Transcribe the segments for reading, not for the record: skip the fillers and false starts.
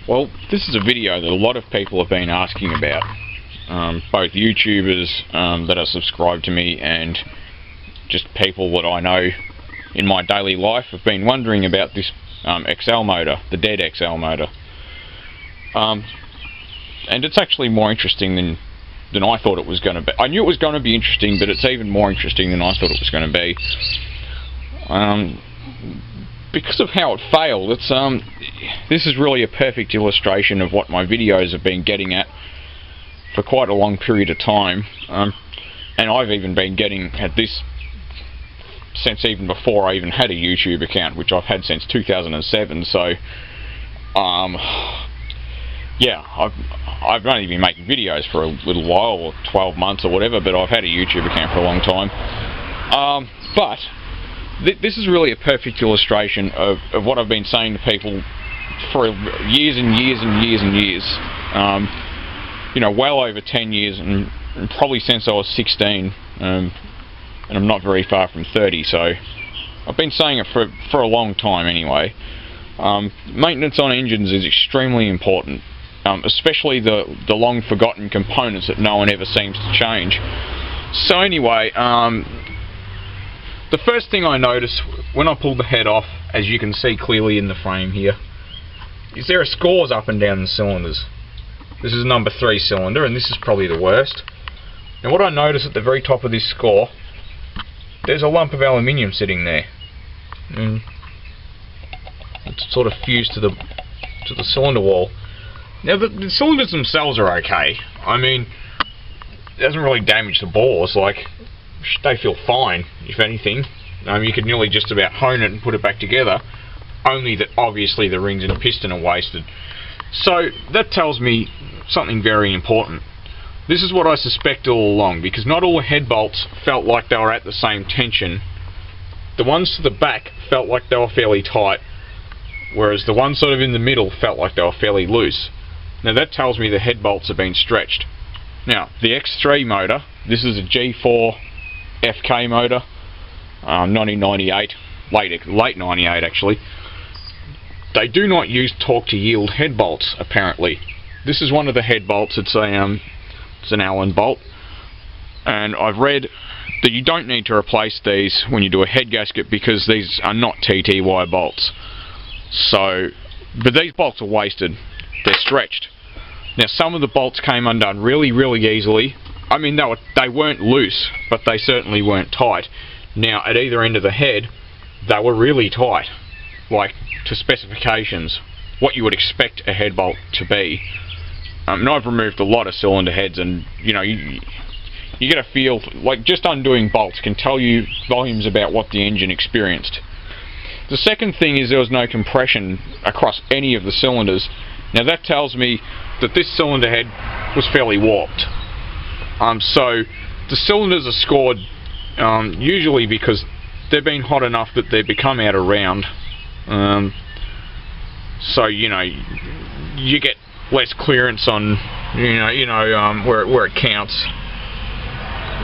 Well, this is a video that a lot of people have been asking about. Both YouTubers that are subscribed to me and just people that I know in my daily life have been wondering about this XL motor, the dead XL motor. And it's actually more interesting than I thought it was going to be. I knew it was going to be interesting, but it's even more interesting than I thought it was going to be. Because of how it failed, this is really a perfect illustration of what my videos have been getting at for quite a long period of time. And I've even been getting at this since even before I even had a YouTube account, which I've had since 2007. So, yeah, I've only been making videos for a little while, or 12 months or whatever, but I've had a YouTube account for a long time. But this is really a perfect illustration of what I've been saying to people for years and years and years and years. You know, well over 10 years, and probably since I was 16, and I'm not very far from 30, so I've been saying it for a long time anyway. Maintenance on engines is extremely important, especially the long forgotten components that no one ever seems to change. So anyway, the first thing I noticed when I pulled the head off, as you can see clearly in the frame here, is there are scores up and down the cylinders. This is number 3 cylinder, and this is probably the worst. Now what I noticed at the very top of this score, there's a lump of aluminium sitting there. And it's sort of fused to the cylinder wall. Now the cylinders themselves are okay. I mean, it doesn't really damage the bores. Like, they feel fine, if anything. You could nearly just about hone it and put it back together, only that obviously the rings and piston are wasted. So that tells me something very important. This is what I suspect all along, because not all the head bolts felt like they were at the same tension. The ones to the back felt like they were fairly tight, whereas the ones sort of in the middle felt like they were fairly loose. Now that tells me the head bolts have been stretched. Now the X3 motor, this is a G4FK motor, 1998, late 98 actually. They do not use torque to yield head bolts, apparently. This is one of the head bolts. It's an Allen bolt, and I've read that you don't need to replace these when you do a head gasket because these are not TTY bolts. So, but these bolts are wasted. They're stretched. Now some of the bolts came undone really, really easily. I mean, they weren't loose, but they certainly weren't tight. Now at either end of the head, they were really tight, like to specifications, what you would expect a head bolt to be. And I've removed a lot of cylinder heads, and you know, you get a feel, like just undoing bolts can tell you volumes about what the engine experienced. The second thing is there was no compression across any of the cylinders. Now that tells me that this cylinder head was fairly warped. So the cylinders are scored usually because they've been hot enough that they've become out of round. So you know, you get less clearance on where it counts,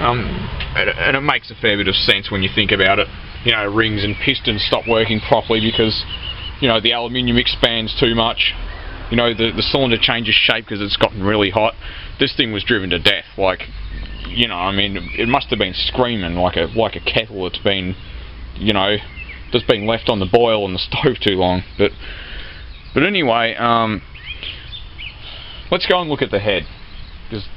and it makes a fair bit of sense when you think about it. You know, rings and pistons stop working properly because, you know, the aluminium expands too much. You know, the cylinder changes shape because it's gotten really hot. This thing was driven to death. Like, you know, I mean, it must have been screaming like a kettle that's been, you know, that's been left on the boil on the stove too long. But anyway, let's go and look at the head. Because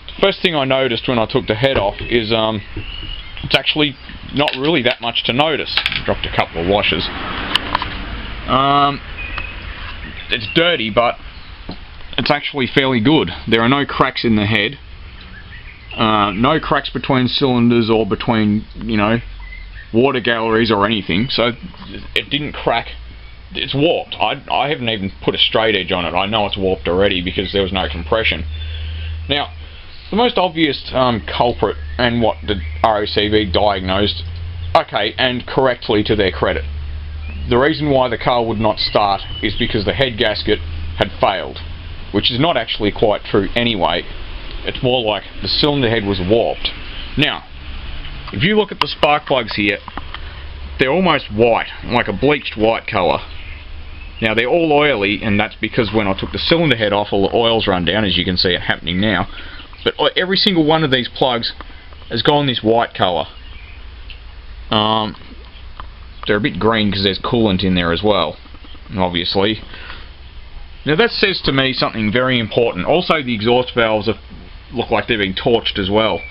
the first thing I noticed when I took the head off is it's actually not really that much to notice. Dropped a couple of washers. It's dirty, but it's actually fairly good. There are no cracks in the head. No cracks between cylinders or between, you know, water galleries or anything. So it didn't crack. It's warped. I haven't even put a straight edge on it. I know it's warped already because there was no compression. Now, the most obvious culprit, and what the RACV diagnosed, okay, and correctly to their credit, the reason why the car would not start is because the head gasket had failed, which is not actually quite true anyway. It's more like the cylinder head was warped. Now, if you look at the spark plugs here, they're almost white, like a bleached white colour. Now they're all oily, and that's because when I took the cylinder head off, all the oils run down, as you can see it happening now. But every single one of these plugs has gone this white colour. They're a bit green because there's coolant in there as well, obviously. Now that says to me something very important. Also the exhaust valves look like they're being torched as well.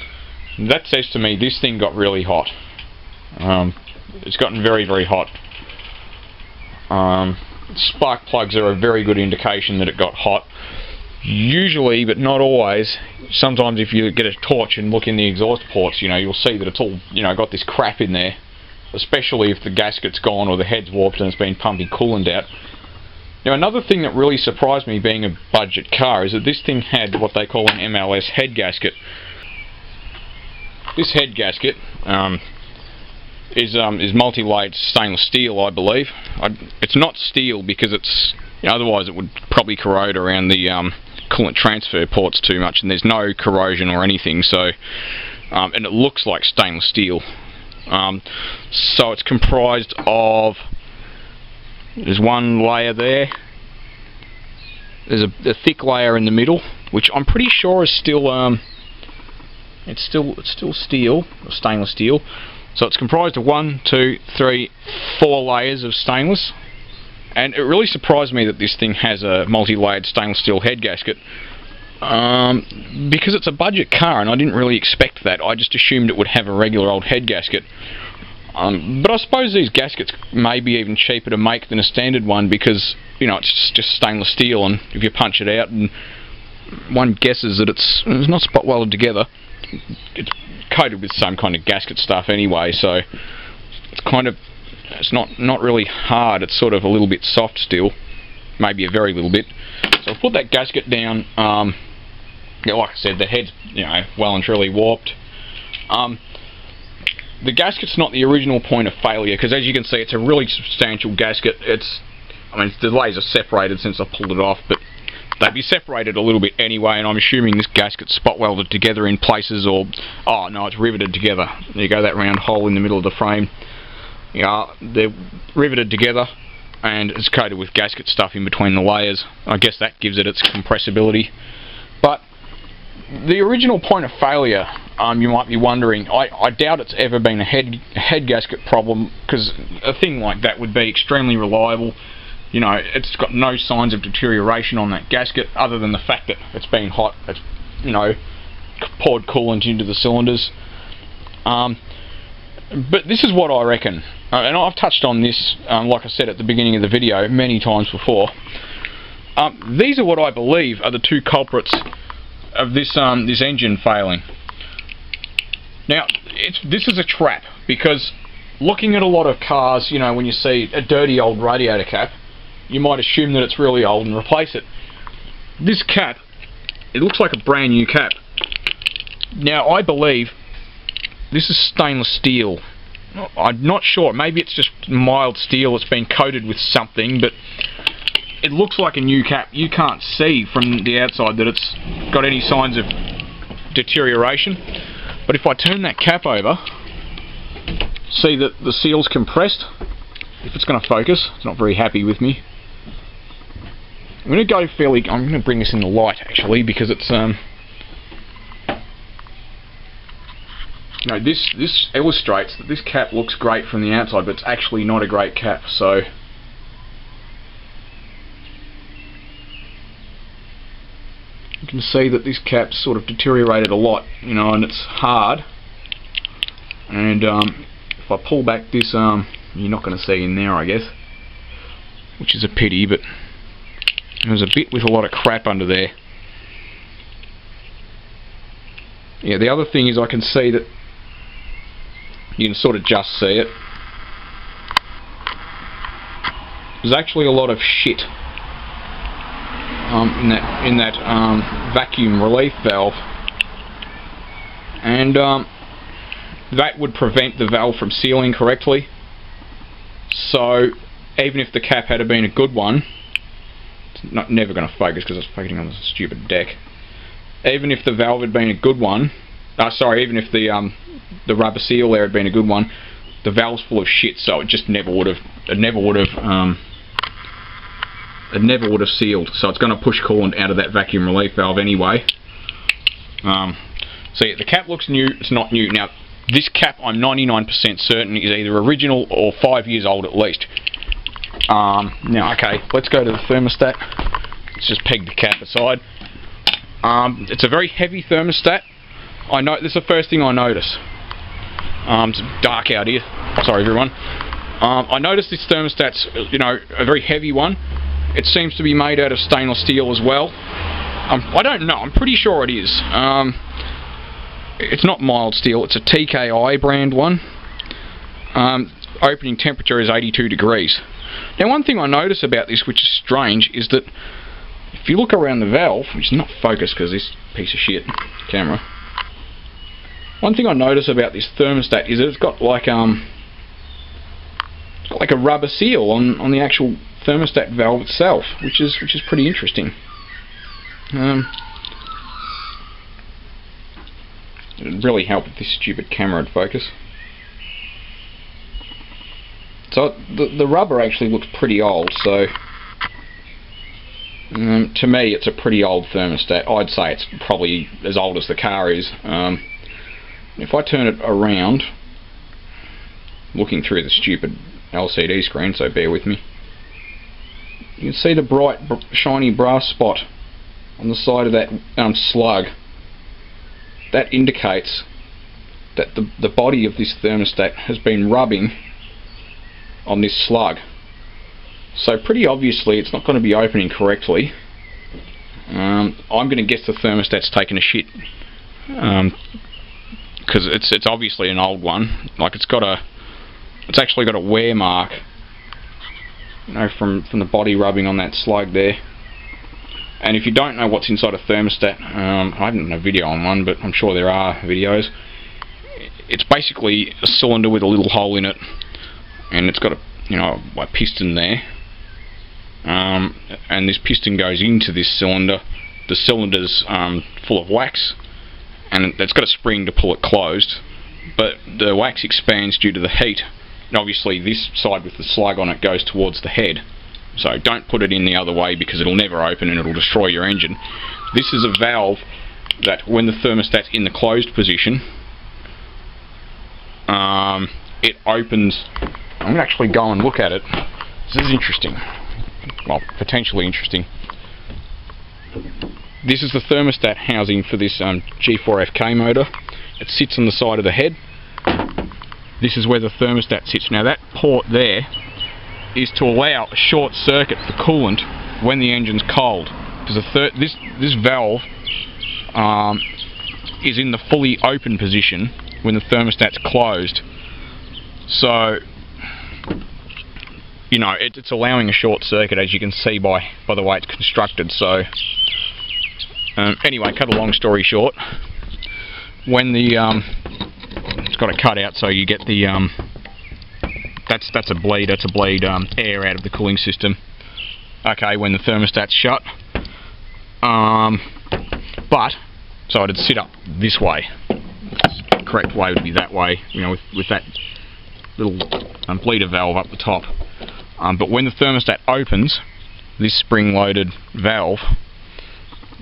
That says to me this thing got really hot. It's gotten very, very hot. Spark plugs are a very good indication that it got hot. Usually, but not always, sometimes if you get a torch and look in the exhaust ports, you'll see that it's all, got this crap in there. Especially if the gasket's gone or the head's warped and it's been pumping coolant out. Now another thing that really surprised me being a budget car is that this thing had what they call an Mls Head Gasket. This head gasket is multi-layered stainless steel, I believe. It's not steel because it's otherwise it would probably corrode around the coolant transfer ports too much, and there's no corrosion or anything. So, and it looks like stainless steel. So it's comprised of, there's one layer there. There's a thick layer in the middle, which I'm pretty sure is still it's still steel, or stainless steel. So it's comprised of 1, 2, 3, 4 layers of stainless, and it really surprised me that this thing has a multi-layered stainless steel head gasket, because it's a budget car and I didn't really expect that. I just assumed it would have a regular old head gasket. But I suppose these gaskets may be even cheaper to make than a standard one because, it's just stainless steel, and if you punch it out, and one guesses that it's not spot welded together, it's coated with some kind of gasket stuff anyway, so it's not really hard, it's sort of a little bit soft still, maybe a very little bit. So I'll put that gasket down. Like I said, the head's well and truly warped. The gasket's not the original point of failure, because as you can see it's a really substantial gasket. The layers are separated since I pulled it off, but they'd be separated a little bit anyway, and I'm assuming this gasket's spot welded together in places, or, oh no, it's riveted together. There you go, that round hole in the middle of the frame. They're riveted together, and it's coated with gasket stuff in between the layers. I guess that gives it its compressibility. But the original point of failure, you might be wondering, I doubt it's ever been a head gasket problem, because a thing like that would be extremely reliable. It's got no signs of deterioration on that gasket, other than the fact that it's been hot. It's, poured coolant into the cylinders. But this is what I reckon, and I've touched on this, like I said at the beginning of the video, many times before. These are what I believe are the two culprits of this engine failing. Now, this is a trap, because looking at a lot of cars, when you see a dirty old radiator cap, you might assume that it's really old and replace it. This cap, it looks like a brand new cap. Now, I believe this is stainless steel. I'm not sure, maybe it's just mild steel, it's been coated with something, but it looks like a new cap. You can't see from the outside that it's got any signs of deterioration. But if I turn that cap over, see that the seal's compressed. If it's going to focus, it's not very happy with me. I'm going to bring this in the light actually, because it's this illustrates that this cap looks great from the outside, but it's actually not a great cap. So you can see that this cap's sort of deteriorated a lot, and it's hard. And if I pull back this arm, you're not going to see in there, I guess, which is a pity, but there's a bit with a lot of crap under there. Yeah, the other thing is I can see that you can sort of just see it. There's actually a lot of shit in that vacuum relief valve, and that would prevent the valve from sealing correctly. So even if the cap had been a good one, it's never going to focus because it's focusing on this stupid deck. Even if the valve had been a good one, even if the rubber seal there had been a good one, the valve's full of shit, so it just never would have it never would have sealed, so it's going to push coolant out of that vacuum relief valve anyway. So yeah, the cap looks new, it's not new. Now, this cap I'm 99% certain is either original or 5 years old at least. Now, okay, let's go to the thermostat. Let's just peg the cap aside. It's a very heavy thermostat. I know this is the first thing I notice. It's dark out here. Sorry, everyone. I noticed this thermostat's, you know, a very heavy one. It seems to be made out of stainless steel as well. I don't know. I'm pretty sure it is. It's not mild steel. It's a TKI brand one. Opening temperature is 82 degrees. Now, one thing I notice about this, which is strange, is that if you look around the valve, which is not focused because this piece of shit camera. One thing I notice about this thermostat is that it's got like a rubber seal on the actual thermostat valve itself, which is pretty interesting. It'd really help if this stupid camera would focus. So the rubber actually looks pretty old, so to me it's a pretty old thermostat. I'd say it's probably as old as the car is. If I turn it around, looking through the stupid LCD screen, so bear with me, you can see the bright shiny brass spot on the side of that slug. That indicates that the body of this thermostat has been rubbing on this slug. So pretty obviously it's not going to be opening correctly. I'm going to guess the thermostat's taken a shit, because it's obviously an old one. Like it's actually got a wear mark, you know, from the body rubbing on that slug there. And if you don't know what's inside a thermostat, I haven't done a video on one, but I'm sure there are videos. It's basically a cylinder with a little hole in it, and it's got a piston there. And this piston goes into this cylinder. The cylinder's full of wax, and it's got a spring to pull it closed. But the wax expands due to the heat, and obviously this side with the slug on it goes towards the head. So don't put it in the other way because it'll never open and it'll destroy your engine. This is a valve that when the thermostat's in the closed position, it opens. I'm going to actually go and look at it. This is interesting. Well, potentially interesting. This is the thermostat housing for this G4FK motor. It sits on the side of the head. This is where the thermostat sits. Now that port there is to allow a short circuit for coolant when the engine's cold, because this valve is in the fully open position when the thermostat's closed. So you know it's allowing a short circuit, as you can see by the way it's constructed. So anyway, cut a long story short, when the it's got a cutout, so you get the that's a bleed air out of the cooling system. Okay, when the thermostat's shut. But so it'd sit up this way. The correct way would be that way, you know, with that little bleeder valve up the top. But when the thermostat opens, this spring-loaded valve,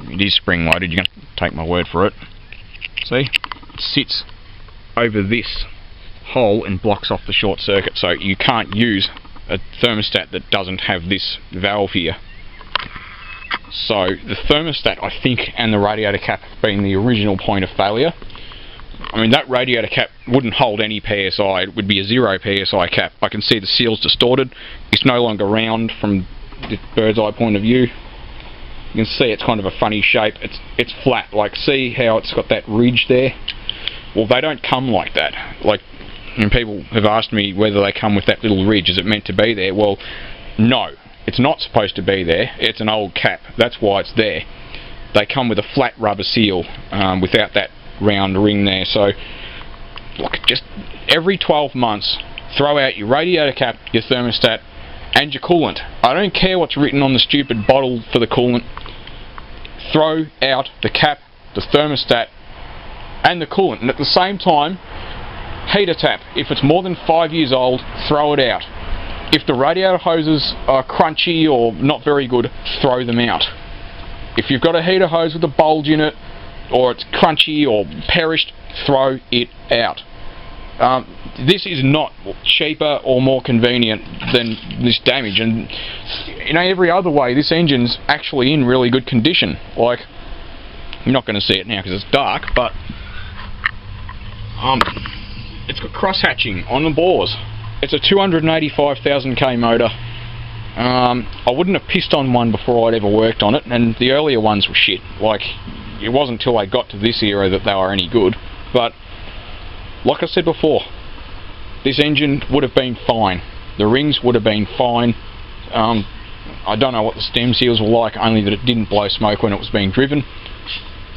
it is spring-loaded. You're going to take my word for it. See, it sits over this hole and blocks off the short circuit, so you can't use a thermostat that doesn't have this valve here. So the thermostat, I think, and the radiator cap being the original point of failure. I mean, that radiator cap wouldn't hold any PSI. It would be a 0 PSI cap. I can see the seal's distorted. It's no longer round from the bird's eye point of view. You can see it's kind of a funny shape. It's flat. Like, see how it's got that ridge there? Well, they don't come like that. Like, and people have asked me whether they come with that little ridge. Is it meant to be there? Well, no. It's not supposed to be there. It's an old cap. That's why it's there. They come with a flat rubber seal without that round ring there. So, look, just every 12 months, throw out your radiator cap, your thermostat, and your coolant. I don't care what's written on the stupid bottle for the coolant. Throw out the cap, the thermostat, and the coolant. And at the same time, heater tap. If it's more than 5 years old, throw it out. If the radiator hoses are crunchy or not very good, throw them out. If you've got a heater hose with a bulge in it, or it's crunchy or perished, throw it out. This is not cheaper or more convenient than this damage, and you know, every other way this engine's actually in really good condition. Like, you're not going to see it now because it's dark, but it's got cross hatching on the bores. It's a 285,000k motor. I wouldn't have pissed on one before I'd ever worked on it, and the earlier ones were shit. Like, it wasn't until I got to this era that they were any good. But like I said before, this engine would have been fine. The rings would have been fine. I don't know what the stem seals were like, only that it didn't blow smoke when it was being driven.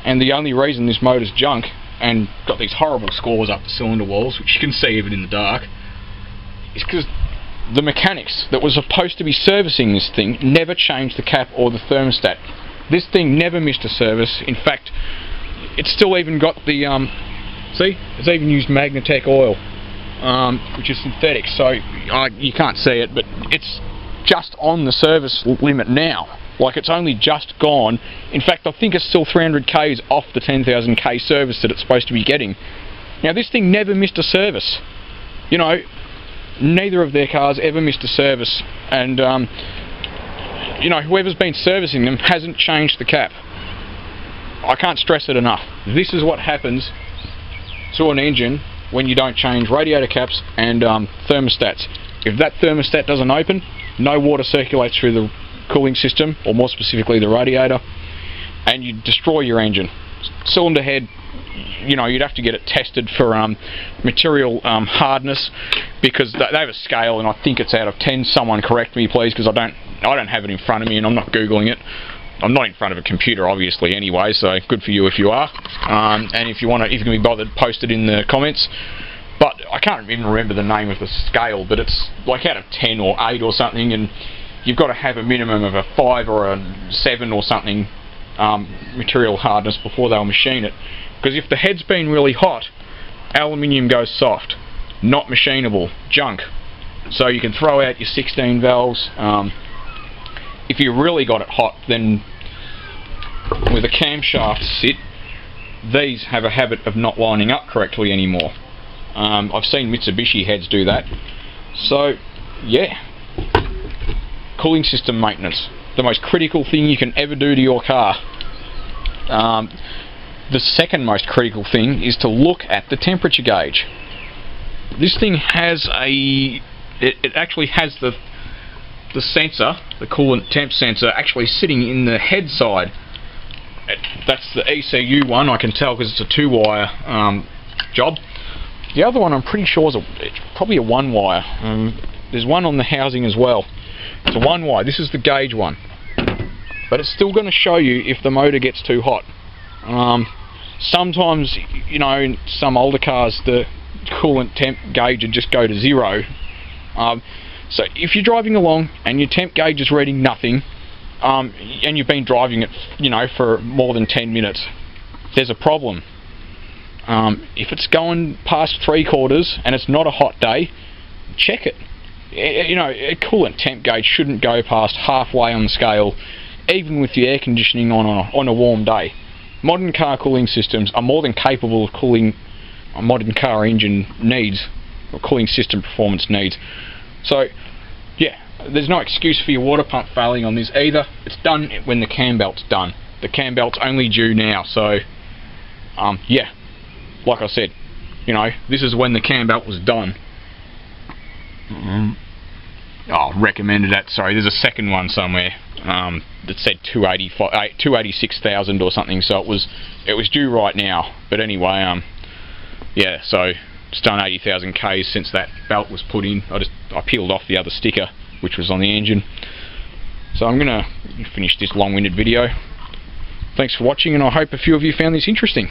And the only reason this motor's junk and got these horrible scores up the cylinder walls, which you can see even in the dark, is because the mechanics that were supposed to be servicing this thing never changed the cap or the thermostat. This thing never missed a service. In fact, it's still even got the see, it's even used Magnatec oil, which is synthetic, so you can't see it, but it's just on the service limit now. Like, it's only just gone. In fact, I think it's still 300 k's off the 10,000k service that it's supposed to be getting. Now, this thing never missed a service. You know, neither of their cars ever missed a service, and you know, whoever's been servicing them hasn't changed the cap. I can't stress it enough. This is what happens to an engine when you don't change radiator caps and thermostats. If that thermostat doesn't open, no water circulates through the cooling system, or more specifically the radiator, and you destroy your engine. Cylinder head, you know, you'd have to get it tested for material hardness, because they have a scale and I think it's out of 10. Someone correct me please, because I don't have it in front of me and I'm not googling it. I'm not in front of a computer obviously anyway, so good for you if you are. And if you can be bothered, post it in the comments. But I can't even remember the name of the scale, but it's like out of 10 or 8 or something, and you've got to have a minimum of a 5 or a 7 or something material hardness before they'll machine it. Because if the head's been really hot, aluminium goes soft, not machinable, junk. So you can throw out your 16 valves. If you really got it hot, then with a camshaft sit, these have a habit of not lining up correctly anymore. I've seen Mitsubishi heads do that. So yeah, cooling system maintenance, the most critical thing you can ever do to your car. The second most critical thing is to look at the temperature gauge. This thing has it actually has the sensor, the coolant temp sensor, actually sitting in the head side. That's the ECU one, I can tell, because it's a 2-wire job. The other one I'm pretty sure is it's probably a 1-wire. There's one on the housing as well. It's a 1-wire. This is the gauge one, but it's still going to show you if the motor gets too hot. Sometimes, you know, in some older cars, the coolant temp gauge would just go to 0. So if you're driving along and your temp gauge is reading nothing, and you've been driving it, you know, for more than 10 minutes, there's a problem. If it's going past 3/4 and it's not a hot day, check it. You know, a coolant temp gauge shouldn't go past halfway on the scale, even with the air conditioning on a warm day. Modern car cooling systems are more than capable of cooling a modern car engine needs, or cooling system performance needs. So yeah, there's no excuse for your water pump failing on this either. It's done when the cam belt's done. The cam belt's only due now, so yeah, like I said, you know, this is when the cam belt was done. Oh, recommended that. Sorry, there's a second one somewhere that said 286,000 or something. So it was due right now. But anyway, yeah. So it's done 80,000 k's since that belt was put in. I peeled off the other sticker which was on the engine. So I'm gonna finish this long-winded video. Thanks for watching, and I hope a few of you found this interesting.